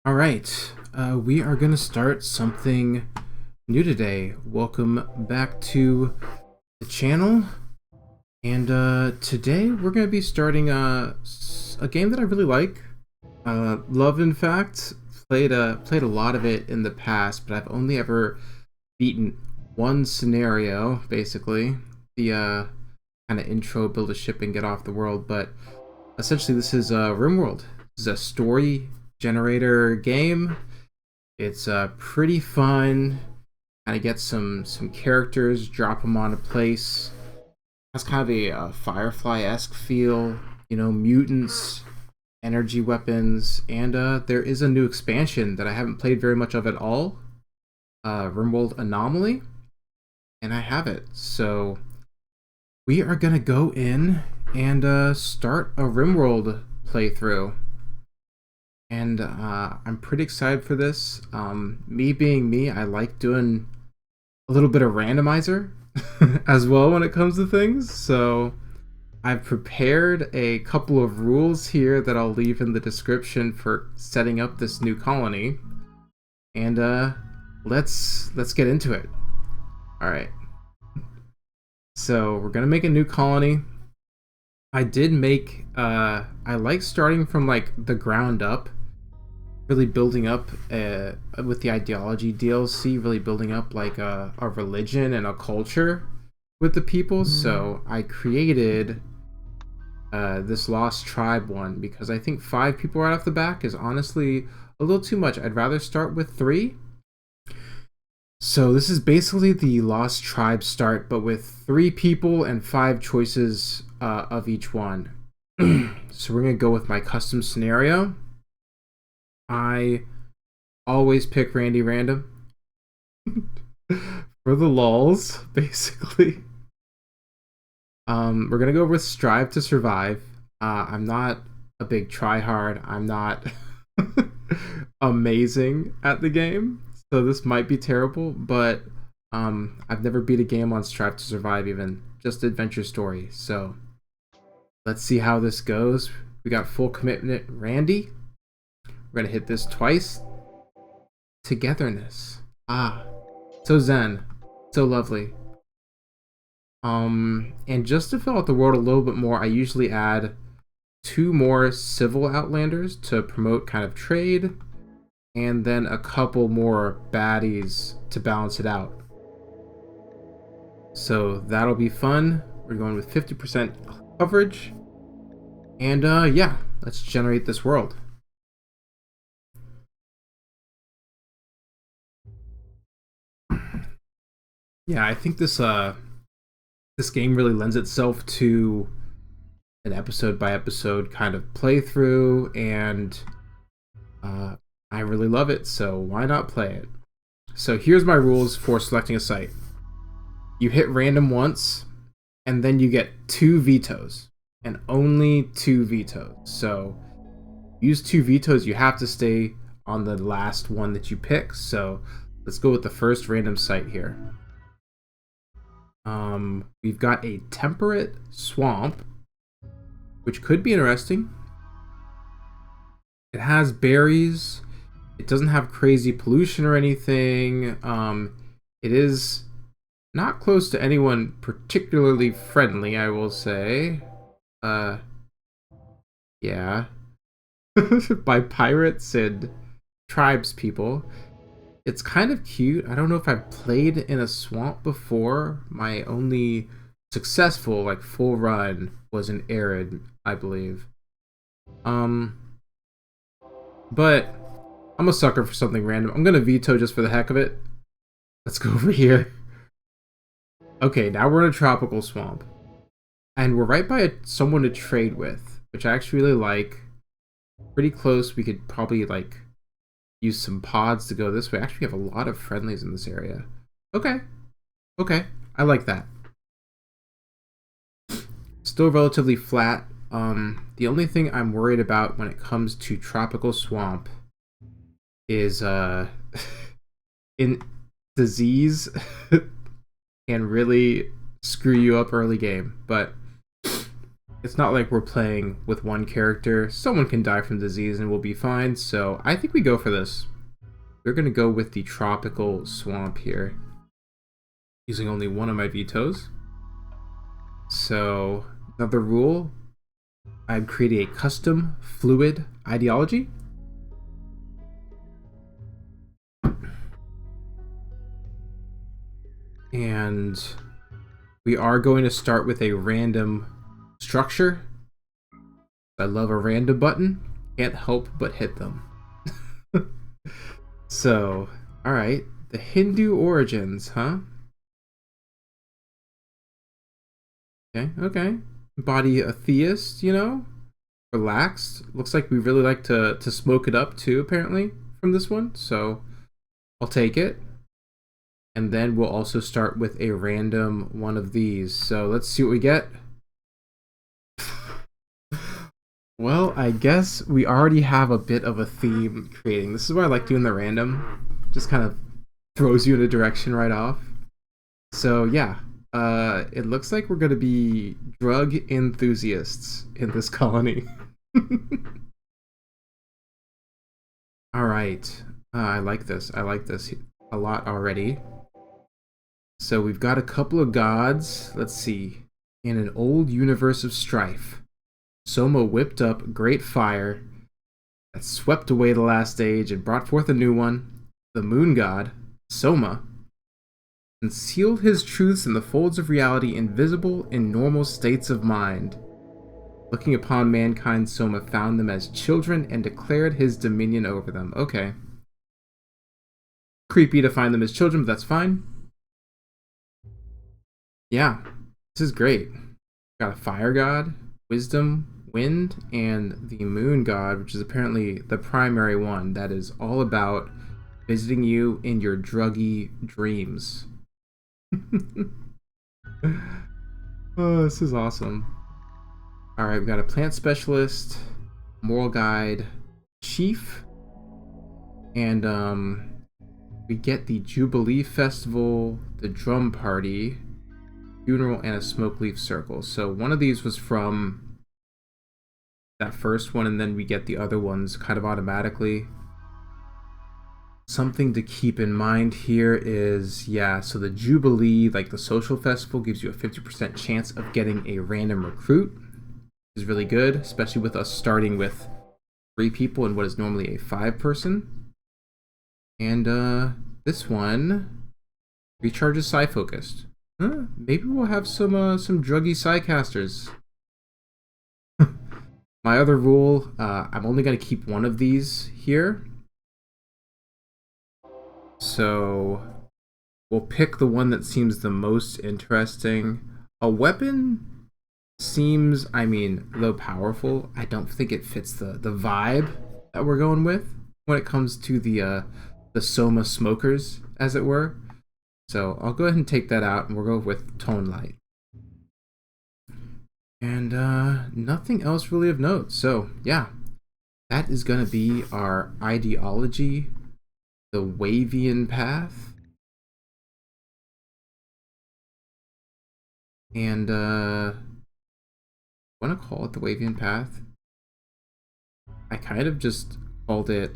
All right, we are going to start something new today. Welcome back to the channel. And today we're going to be starting a game that I really like. Love, in fact. Played a lot of it in the past, but I've only ever beaten one scenario, basically. The kind of intro, build a ship and get off the world. But essentially, this is Rimworld. This is a story generator game. It's pretty fun. Kind of get some characters, drop them on a place. Has kind of a Firefly-esque feel. You know, mutants, energy weapons, and there is a new expansion that I haven't played very much of at all. Rimworld Anomaly, and I have it. So we are gonna go in and start a Rimworld playthrough. And I'm pretty excited for this. Me being me, I like doing a little bit of randomizer as well when it comes to things. So I've prepared a couple of rules here that I'll leave in the description for setting up this new colony. And let's get into it. All right. So we're gonna make a new colony. I did make. I like starting from like the ground up, really building up with the ideology DLC, really building up like a religion and a culture with the people. So I created this Lost Tribe one because I think 5 people right off the back is honestly a little too much. I'd rather start with 3. So this is basically the Lost Tribe start, but with 3 people and 5 choices of each one. So we're gonna go with my custom scenario. I always pick Randy Random for the lulz, basically. We're gonna go with Strive to Survive. I'm not a big tryhard. I'm not amazing at the game, so this might be terrible. But I've never beat a game on Strive to Survive, even just Adventure Story. So let's see how this goes. We got full commitment, Randy. We're gonna hit this twice. Togetherness. Ah, so zen, so lovely. And just to fill out the world a little bit more, I usually add 2 more civil outlanders to promote kind of trade, and then a couple more baddies to balance it out. So that'll be fun. We're going with 50% coverage. And yeah, let's generate this world. Yeah, I think this game really lends itself to an episode by episode kind of playthrough, and I really love it, so why not play it? So here's my rules for selecting a site. You hit random once, and then you get 2 vetoes, and only 2 vetoes. So use 2 vetoes, you have to stay on the last one that you pick. So let's go with the first random site here. We've got a temperate swamp, which could be interesting. It has berries. It doesn't have crazy pollution or anything. It is not close to anyone particularly friendly, I will say. Yeah. By pirates and tribes people. It's kind of cute. I don't know if I've played in a swamp before. My only successful, like, full run was in arid, I believe. But I'm a sucker for something random. I'm gonna veto just for the heck of it. Let's go over here. Okay, now we're in a tropical swamp. And we're right by someone to trade with, which I actually really like. Pretty close. We could probably, like, use some pods to go this way. Actually, we have a lot of friendlies in this area. Okay. Okay. I like that. Still relatively flat. The only thing I'm worried about when it comes to tropical swamp is in disease can really screw you up early game. But it's not like we're playing with one character. Someone can die from disease and we'll be fine. So I think we go for this. We're going to go with the tropical swamp here, using only one of my vetoes. So another rule, I'm creating a custom fluid ideology. And we are going to start with a random structure. I love a random button. Can't help but hit them. So, alright. The Hindu origins, huh? Okay. Body a theist, you know? Relaxed. Looks like we really like to smoke it up too, apparently, from this one. So, I'll take it. And then we'll also start with a random one of these. So, let's see what we get. Well, I guess we already have a bit of a theme creating. This is why I like doing the random. Just kind of throws you in a direction right off. So yeah, it looks like we're going to be drug enthusiasts in this colony. All right. I like this. I like this a lot already. So we've got a couple of gods. Let's see. In an old universe of strife, Soma whipped up great fire that swept away the last age and brought forth a new one. The moon god, Soma, concealed his truths in the folds of reality invisible in normal states of mind. Looking upon mankind, Soma found them as children and declared his dominion over them. Okay. Creepy to find them as children, but that's fine. Yeah, this is great. Got a fire god, wisdom, wind, and the moon god, which is apparently the primary one that is all about visiting you in your druggy dreams. Oh, this is awesome. Alright, we got a plant specialist, moral guide, chief, and we get the Jubilee Festival, the drum party, funeral, and a smoke leaf circle. So one of these was from that first one, and then we get the other ones kind of automatically. Something to keep in mind here is, yeah, so the Jubilee, like the social festival, gives you a 50% chance of getting a random recruit, which is really good, especially with us starting with 3 people in what is normally a 5-person. And this one recharges Psi focused. Maybe we'll have some druggy Psi casters. My other rule, I'm only going to keep one of these here. So we'll pick the one that seems the most interesting. A weapon seems, I mean, though powerful, I don't think it fits the vibe that we're going with when it comes to the Soma smokers, as it were. So I'll go ahead and take that out, and we'll go with Tone Light. And nothing else really of note. So yeah, that is going to be our ideology. The Wavian Path. And I want to call it the Wavian Path. I kind of just called it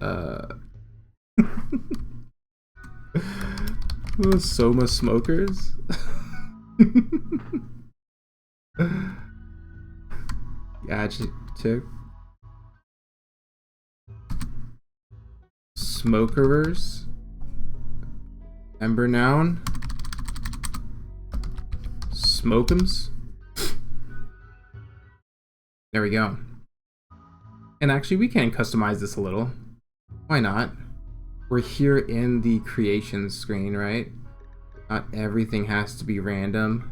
Soma Smokers. Adjective. Smokerers. Ember noun. Smokeums. There we go. And actually, we can customize this a little. Why not? We're here in the creation screen, right? Not everything has to be random.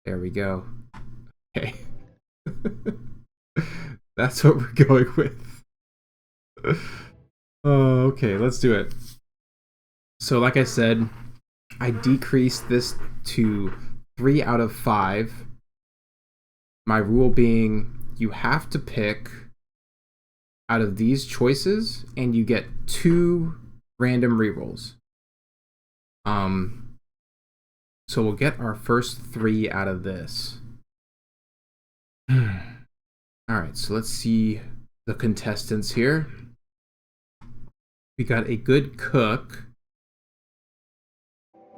There we go. Okay. That's what we're going with. Oh, okay, let's do it. So like I said, I decreased this to 3 out of 5. My rule being you have to pick out of these choices and you get 2 random rerolls. So we'll get our first 3 out of this. Alright, so let's see the contestants here. We got a good cook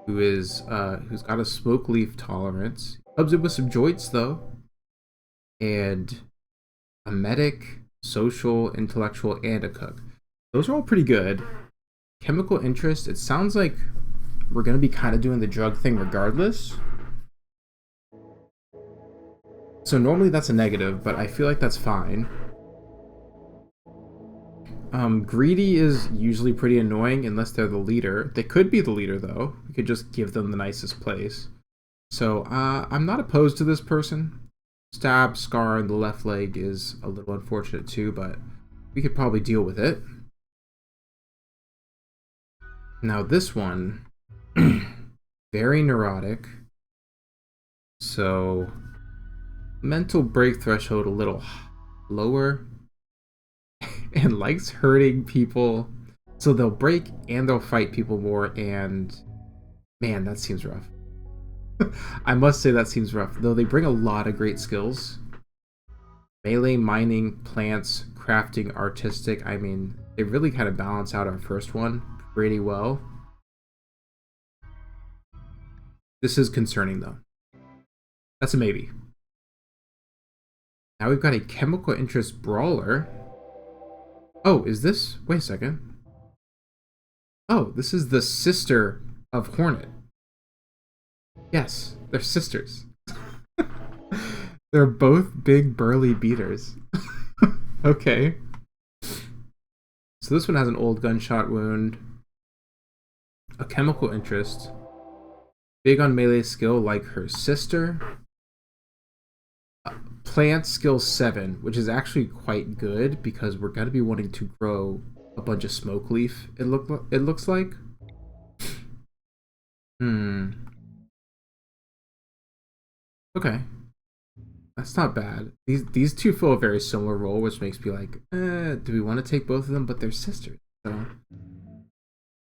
who's got a smoke leaf tolerance. Comes in with some joints though. And a medic, social, intellectual, and a cook. Those are all pretty good. Chemical interest, it sounds like we're gonna be kind of doing the drug thing regardless. So normally that's a negative, but I feel like that's fine. Greedy is usually pretty annoying unless they're the leader. They could be the leader though. We could just give them the nicest place. So I'm not opposed to this person. Stab, scar on the left leg is a little unfortunate too, but we could probably deal with it. Now this one, very neurotic. So mental break threshold a little lower. And likes hurting people, so they'll break and they'll fight people more, and man, that seems rough. I must say that seems rough, though they bring a lot of great skills. Melee, mining, plants, crafting, artistic. I mean, they really kind of balance out our first one pretty well. This is concerning though. That's a maybe. Now we've got a chemical interest brawler. Oh, is this? Wait a second. Oh, this is the sister of Hornet. Yes, they're sisters. They're both big burly beaters. Okay. So this one has an old gunshot wound. A chemical interest. Big on melee skill like her sister. Plant skill 7, which is actually quite good because we're going to be wanting to grow a bunch of smoke leaf. It looks like. Okay, that's not bad. These two fill a very similar role, which makes me like, do we want to take both of them? But they're sisters, so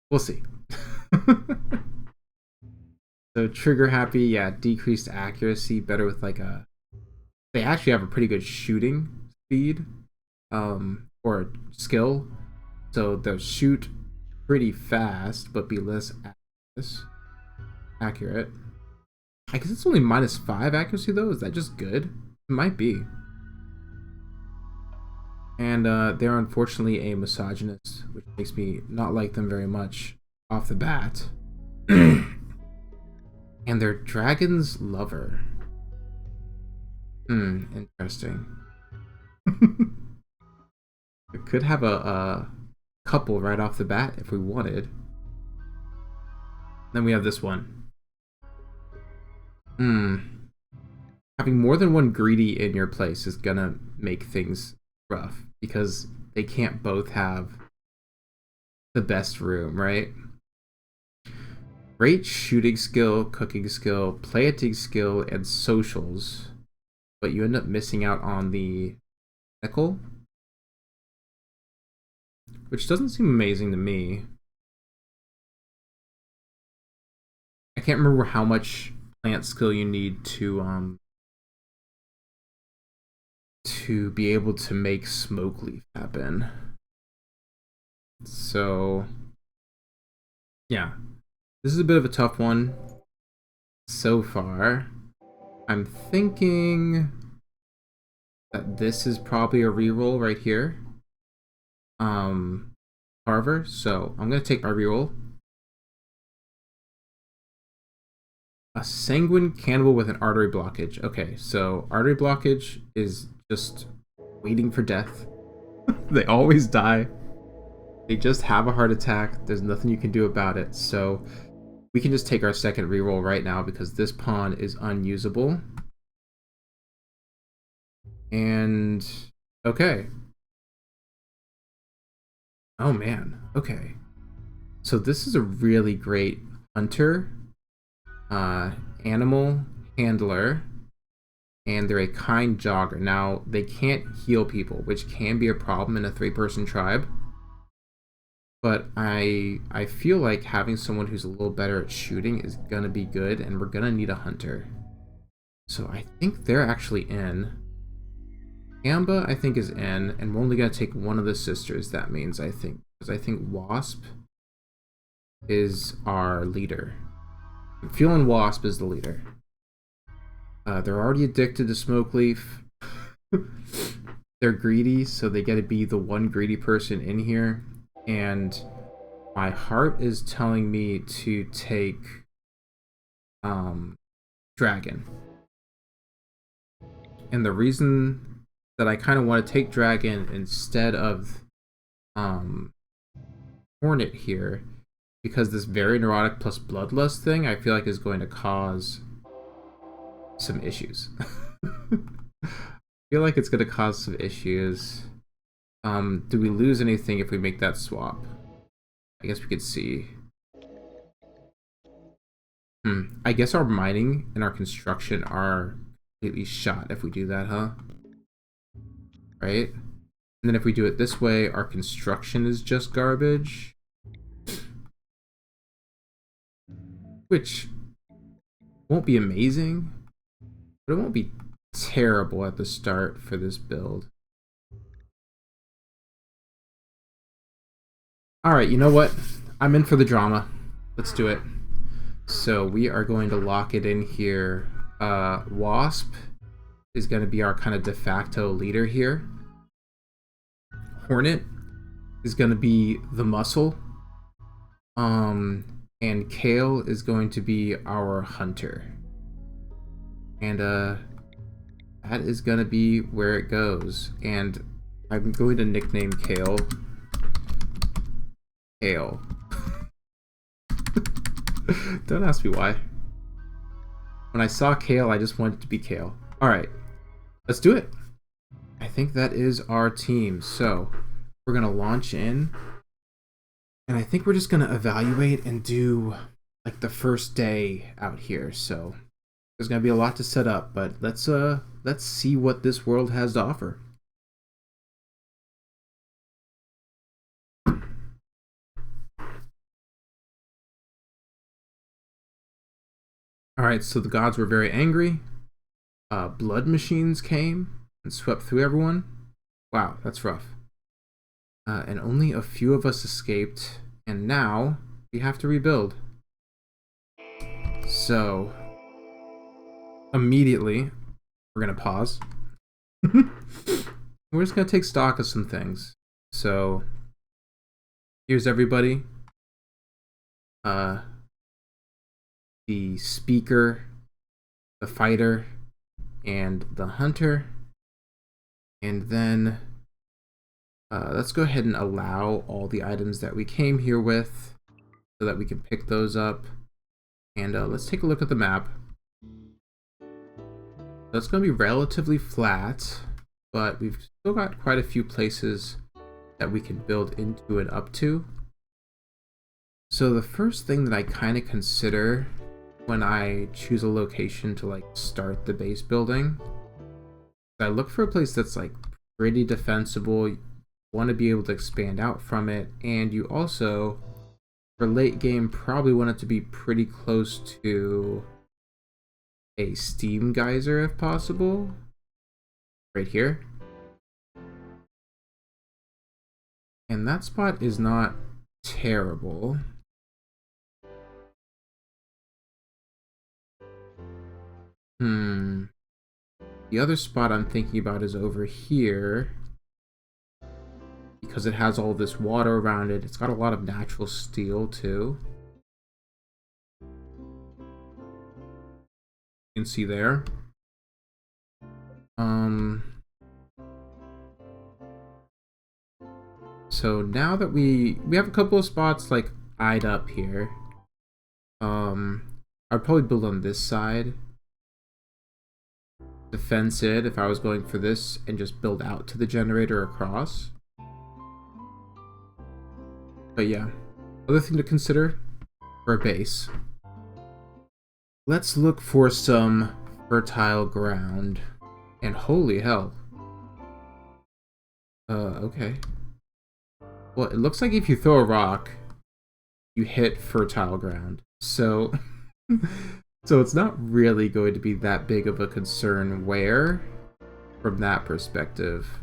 we'll see. So trigger happy, yeah. Decreased accuracy, better with like a. They actually have a pretty good shooting speed, or skill, so they'll shoot pretty fast, but be less accurate. I guess it's only -5 accuracy though. Is that just good? It might be. And they're unfortunately a misogynist, which makes me not like them very much off the bat. And they're dragon's lover. Interesting. We could have a couple right off the bat if we wanted. Then we have this one. Having more than one greedy in your place is gonna make things rough because they can't both have the best room, right? Great shooting skill, cooking skill, planting skill, and socials. But you end up missing out on the nickel, which doesn't seem amazing to me. I can't remember how much plant skill you need to be able to make smoke leaf happen. So yeah, this is a bit of a tough one so far. I'm thinking that this is probably a reroll right here. Carver, so I'm gonna take our reroll. A sanguine cannibal with an artery blockage. Okay, so artery blockage is just waiting for death. They always die. They just have a heart attack. There's nothing you can do about it. So we can just take our second reroll right now because this pawn is unusable. And okay. Oh man, okay. So this is a really great hunter, animal handler, and they're a kind jogger. Now, they can't heal people, which can be a problem in a 3-person tribe. But I feel like having someone who's a little better at shooting is gonna be good, and we're gonna need a hunter. So I think they're actually in. Amba, I think, is in, and we're only going to take one of the sisters, that means, I think. Because I think Wasp is our leader. Fuel and Wasp is the leader. They're already addicted to Smoke Leaf. They're greedy, so they get to be the one greedy person in here. And my heart is telling me to take Dragon. And the reason that I kind of want to take Dragon instead of Hornet here, because this very neurotic plus bloodlust thing I feel like is going to cause some issues. I feel like it's going to cause some issues. Do we lose anything if we make that swap? I guess we could see. I guess our mining and our construction are completely shot if we do that, huh? Right? And then if we do it this way, our construction is just garbage. Which won't be amazing, but it won't be terrible at the start for this build. Alright, you know what? I'm in for the drama. Let's do it. So we are going to lock it in here. Wasp is going to be our kind of de facto leader here. Hornet is going to be the muscle. And Kale is going to be our hunter. And that is going to be where it goes. And I'm going to nickname Kale Kale. Don't ask me why. When I saw Kale, I just wanted it to be Kale. Alright, let's do it. I think that is our team. So, we're going to launch in. And I think we're just going to evaluate and do like the first day out here. So, there's going to be a lot to set up, but let's see what this world has to offer. Alright, so the gods were very angry. Blood machines came and swept through everyone. Wow, that's rough. And only a few of us escaped, and now we have to rebuild. So, immediately, we're going to pause. We're just going to take stock of some things. So, here's everybody. The speaker, the fighter, and the hunter. And then let's go ahead and allow all the items that we came here with so that we can pick those up. And let's take a look at the map. So it's going to be relatively flat, but we've still got quite a few places that we can build into and up to. So the first thing that I kind of consider when I choose a location to like start the base building, I look for a place that's like pretty defensible. You want to be able to expand out from it, and you also, for late game, probably want it to be pretty close to a steam geyser if possible. Right here. And that spot is not terrible. The other spot I'm thinking about is over here. Because it has all this water around it. It's got a lot of natural steel too. You can see there. So now that we have a couple of spots like eyed up here. I'd probably build on this side. Defense it if I was going for this and just build out to the generator across. But yeah, other thing to consider for a base. Let's look for some fertile ground. And holy hell. Okay. Well, it looks like if you throw a rock, you hit fertile ground. So, so it's not really going to be that big of a concern where from that perspective.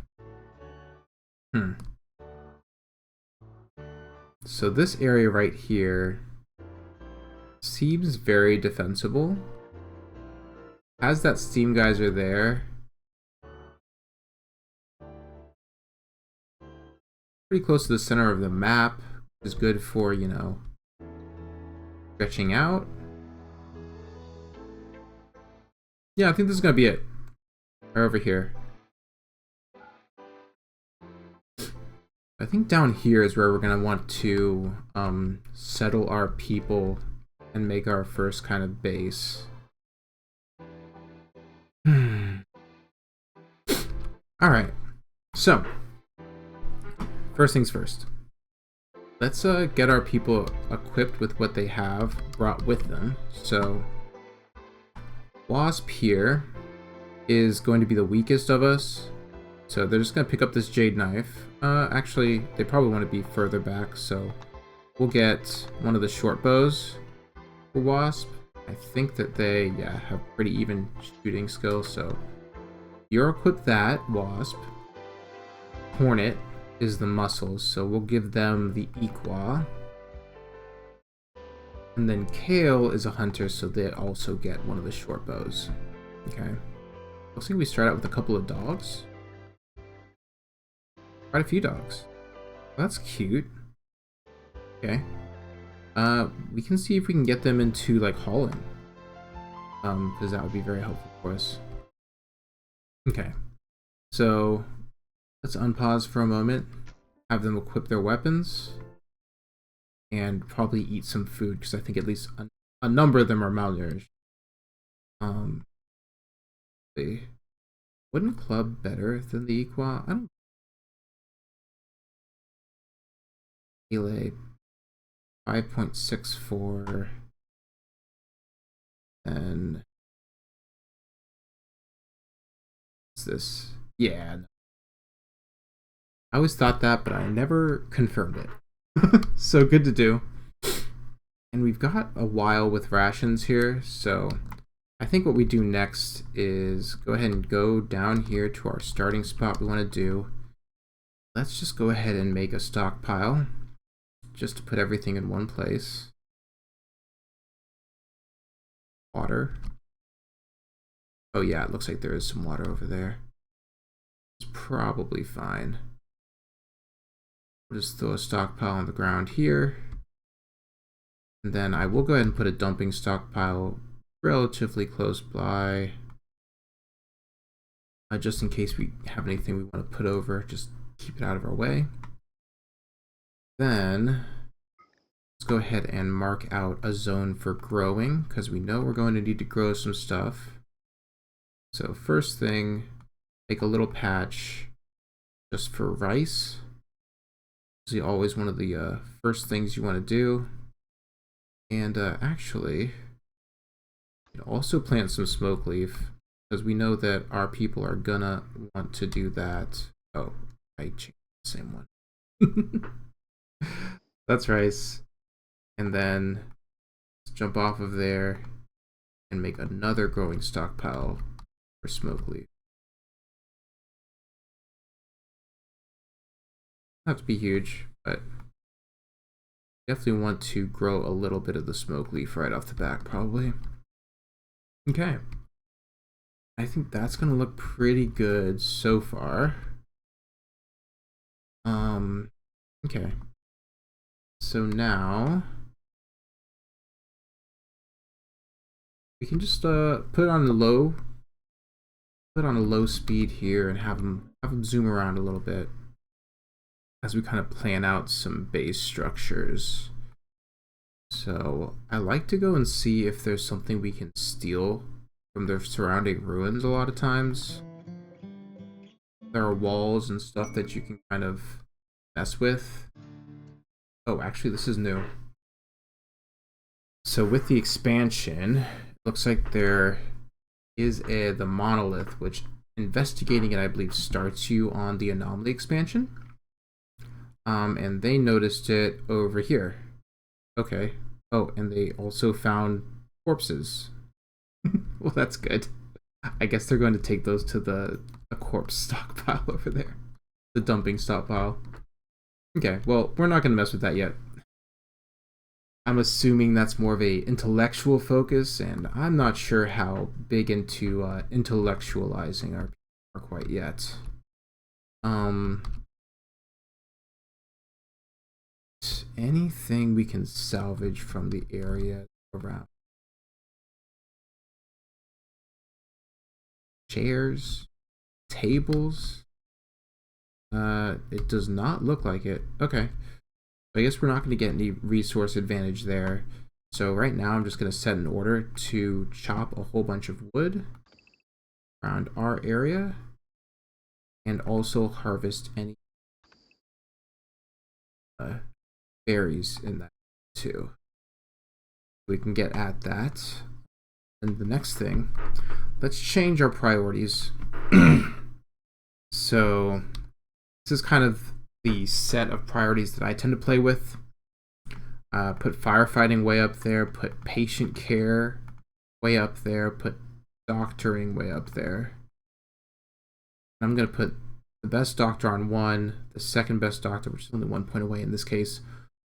So this area right here seems very defensible. As that steam geyser there, pretty close to the center of the map, which is good for, you know, stretching out. Yeah, I think this is gonna be it. Right over here. I think down here is where we're gonna want to settle our people and make our first kind of base. Alright, so first things first. Let's get our people equipped with what they have brought with them. So Wasp here is going to be the weakest of us. So they're just going to pick up this jade knife. Actually, they probably want to be further back, so we'll get one of the short bows for Wasp. I think that they, have pretty even shooting skills, so you're equipped that, Wasp. Hornet is the muscles, so we'll give them the Equa. And then Kale is a hunter, so they also get one of the short bows. Okay. Looks like we start out with a couple of dogs. Quite a few dogs. That's cute. Okay. We can see if we can get them into, like, hauling. Because that would be very helpful for us. Okay. So, let's unpause for a moment. Have them equip their weapons. And probably eat some food, because I think at least a number of them are malnourished. The wooden club better than the Equa? I don't. Melee 5.64. And what's this? Yeah. I always thought that, but I never confirmed it. So good to do. And we've got a while with rations here, so I think what we do next is go ahead and go down here to our starting spot we want to do. Let's just go ahead and make a stockpile just to put everything in one place. Water. Oh yeah, it looks like there is some water over there. It's probably fine. We'll just throw a stockpile on the ground here. And then I will go ahead and put a dumping stockpile relatively close by. Just in case we have anything we want to put over, just keep it out of our way. Then let's go ahead and mark out a zone for growing, because we know we're going to need to grow some stuff. So first thing, make a little patch just for rice. This is always one of the first things you want to do. And actually, you can also plant some smoke leaf, because we know that our people are gonna want to do that. Oh, I changed the same one. That's rice. And then let's jump off of there and make another growing stockpile for smoke leaf. Not to be huge, but definitely want to grow a little bit of the smoke leaf right off the bat, probably. Okay. I think that's gonna look pretty good so far. Okay. So now we can just put it on a low speed here and have them zoom around a little bit as we kind of plan out some base structures. So I like to go and see if there's something we can steal from the surrounding ruins a lot of times. There are walls and stuff that you can kind of mess with. Oh, actually this is new. So with the expansion, it looks like there is the monolith, which investigating it I believe starts you on the Anomaly expansion. And they noticed it over here. Okay. Oh, and they also found corpses. Well, that's good. I guess they're going to take those to the a corpse stockpile over there. The dumping stockpile. Okay, well, we're not going to mess with that yet. I'm assuming that's more of a intellectual focus, and I'm not sure how big into intellectualizing our people are quite yet. Anything we can salvage from the area around? Chairs? Tables? It does not look like it. Okay. I guess we're not going to get any resource advantage there. So right now I'm just going to set an order to chop a whole bunch of wood around our area and also harvest any berries in that too. We can get at that. And the next thing, let's change our priorities. So this is kind of the set of priorities that I tend to play with. Put firefighting way up there, put patient care way up there, put doctoring way up there. I'm going to put the best doctor on 1, the second best doctor, which is only 1 point away in this case,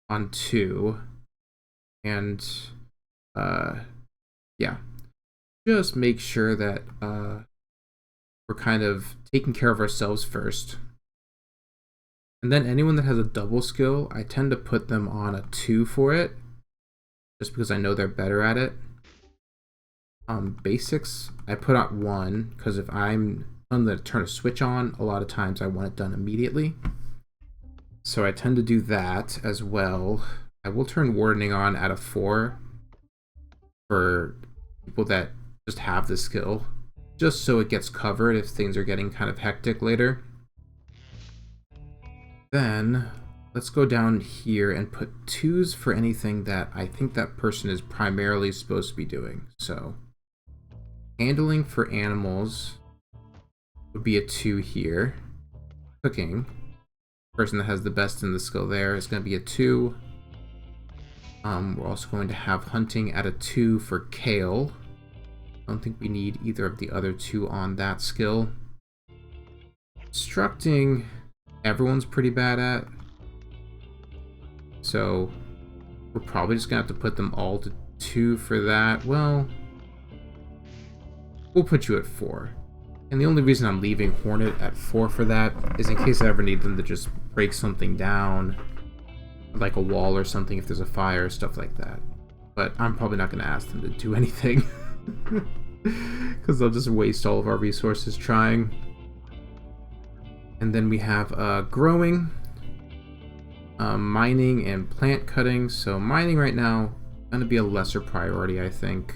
on 2. And yeah, just make sure that we're kind of taking care of ourselves first. And then anyone that has a double skill, I tend to put them on a 2 for it, just because I know they're better at it. Basics, I put on 1, because if I'm going to turn a switch on, a lot of times I want it done immediately. So I tend to do that as well. I will turn wardening on at a 4 for people that just have the skill, just so it gets covered if things are getting kind of hectic later. Then let's go down here and put 2s for anything that I think that person is primarily supposed to be doing. So handling for animals would be a 2 here. Cooking, person that has the best in the skill there, is going to be a 2. We're also going to have hunting at a 2 for kale. I don't think we need either of the other 2 on that skill. Constructing, everyone's pretty bad at, so we're probably just gonna have to put them all to 2 for that. Well, we'll put you at 4, and the only reason I'm leaving Hornet at 4 for that is in case I ever need them to just break something down, like a wall or something if there's a fire, stuff like that. But I'm probably not gonna ask them to do anything because they'll just waste all of our resources trying. And then we have growing, mining, and plant cutting. So mining right now going to be a lesser priority, I think.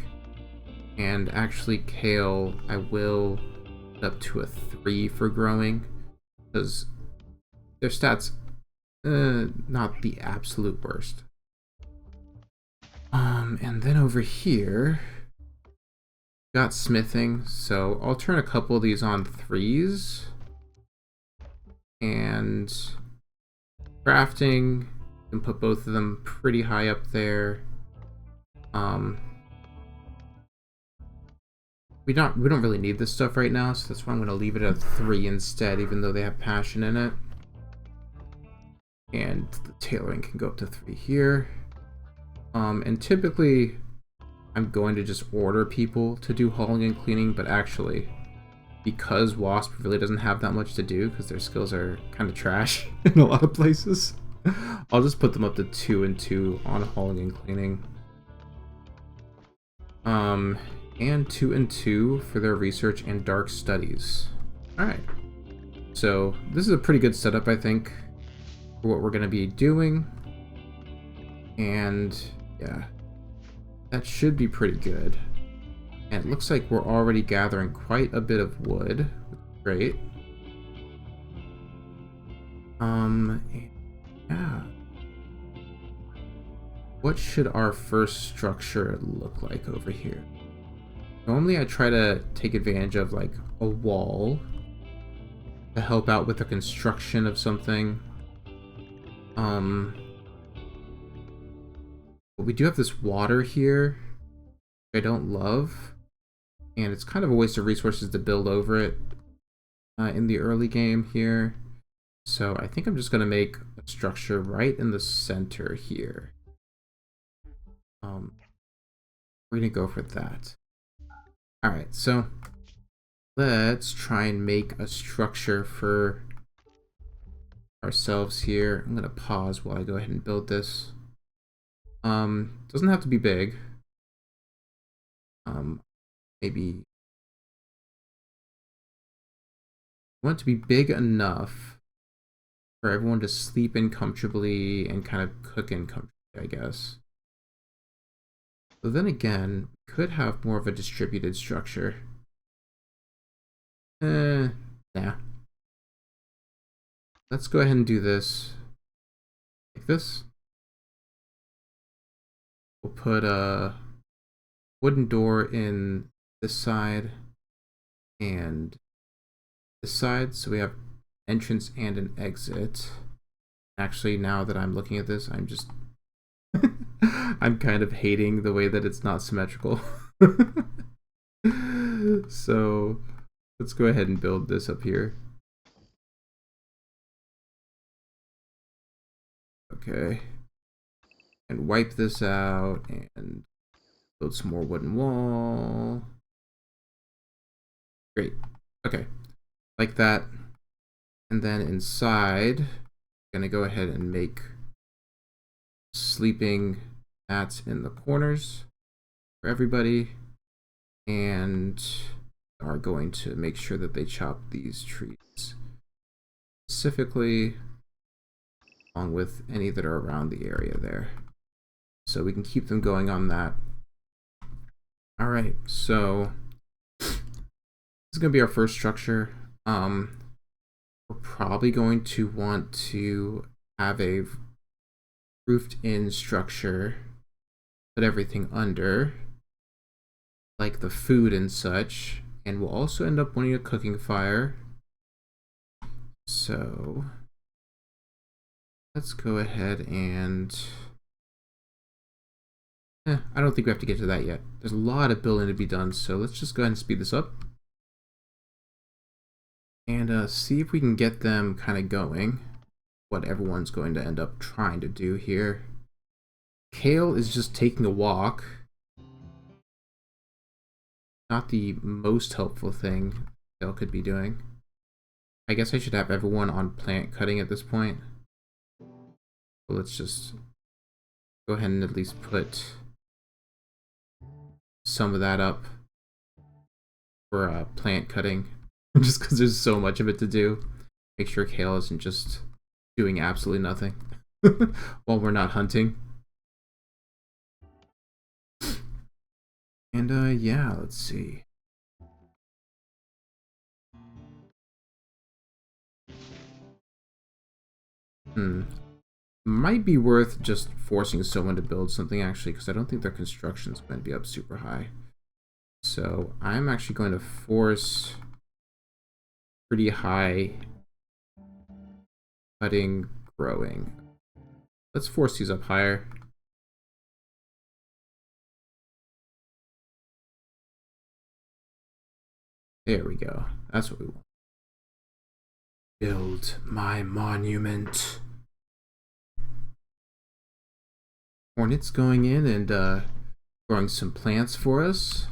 And actually kale, I will put up to a 3 for growing, because their stats, not the absolute worst. And then over here, got smithing. So I'll turn a couple of these on 3s. And crafting, can put both of them pretty high up there. We don't really need this stuff right now, so that's why I'm going to leave it at 3 instead, even though they have passion in it. And the tailoring can go up to 3 here. And typically I'm going to just order people to do hauling and cleaning, but actually, because Wasp really doesn't have that much to do because their skills are kind of trash in a lot of places, I'll just put them up to 2 and 2 on hauling and cleaning. And 2 and 2 for their research and dark studies. Alright. So this is a pretty good setup, I think, for what we're going to be doing. And yeah, that should be pretty good. And it looks like we're already gathering quite a bit of wood. Great. Yeah. What should our first structure look like over here? Normally I try to take advantage of like a wall to help out with the construction of something. But we do have this water here I don't love, and it's kind of a waste of resources to build over it. in the early game here. So I think I'm just going to make a structure right in the center here. We're going to go for that. All right, so let's try and make a structure for ourselves here. I'm going to pause while I go ahead and build this. Doesn't have to be big. Maybe I want it to be big enough for everyone to sleep in comfortably and kind of cook in comfortably, I guess. But then again, could have more of a distributed structure. Nah. Let's go ahead and do this. Like this. We'll put a wooden door in this side and this side, so we have entrance and an exit. Actually, now that I'm looking at this, I'm just I'm kind of hating the way that it's not symmetrical. So let's go ahead and build this up here. Okay. And wipe this out and build some more wooden wall. Great. Okay. Like that. And then inside, I'm gonna go ahead and make sleeping mats in the corners for everybody, and are going to make sure that they chop these trees specifically, along with any that are around the area there, so we can keep them going on that. All right, so this is gonna be our first structure. We're probably going to want to have a roofed in structure, put everything under, like the food and such, and we'll also end up wanting a cooking fire. So let's go ahead and I don't think we have to get to that yet. There's a lot of building to be done, so let's just go ahead and speed this up and see if we can get them kind of going. What everyone's going to end up trying to do here. Kale is just taking a walk. Not the most helpful thing Kale could be doing. I guess I should have everyone on plant cutting at this point. But let's just go ahead and at least put some of that up for plant cutting. Just because there's so much of it to do. Make sure Kale isn't just doing absolutely nothing while we're not hunting. And yeah, let's see. Might be worth just forcing someone to build something, actually, because I don't think their construction's going to be up super high. So I'm actually going to force pretty high cutting, growing. Let's force these up higher. There we go. That's what we want. Build my monument. Hornet's going in and growing some plants for us.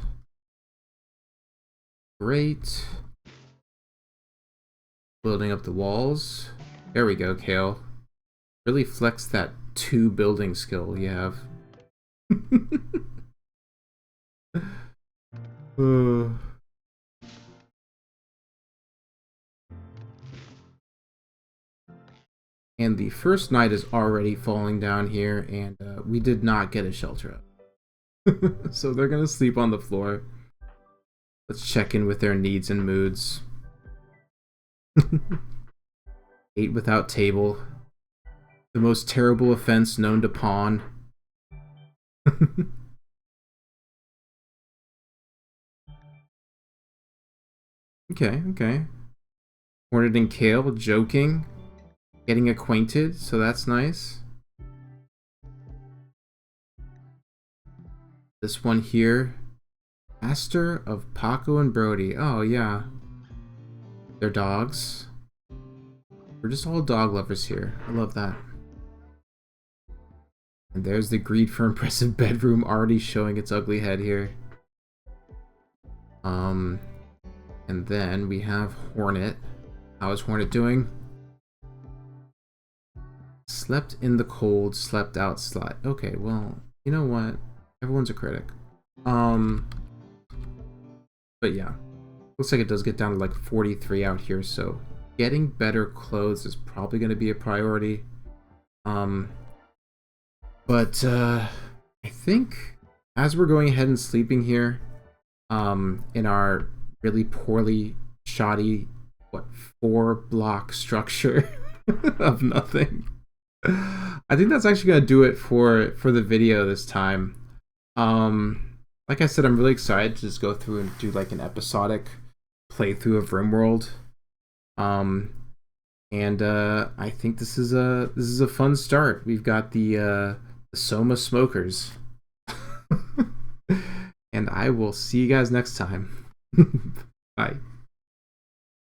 Great. Building up the walls. There we go, Kale. Really flex that 2 building skill you have. And the first night is already falling down here, and we did not get a shelter up. So they're gonna sleep on the floor. Let's check in with their needs and moods. Ate without table. The most terrible offense known to pawn. Okay. Hornet and Kale joking. Getting acquainted, so that's nice. This one here. Master of Paco and Brody. Oh, yeah. their dogs. We're just all dog lovers here. I love that. And there's the greed for impressive bedroom already showing its ugly head here. And then we have Hornet. How is Hornet doing? Slept in the cold, slept out, slept. Okay, well, you know what? Everyone's a critic. But yeah. Looks like it does get down to like 43 out here, so getting better clothes is probably going to be a priority. But I think as we're going ahead and sleeping here, in our really poorly shoddy, 4-block structure of nothing, I think that's actually going to do it for the video this time. Like I said, I'm really excited to just go through and do like an episodic playthrough of Rimworld. And I think this is a fun start. We've got the Soma Smokers. And I will see you guys next time. Bye.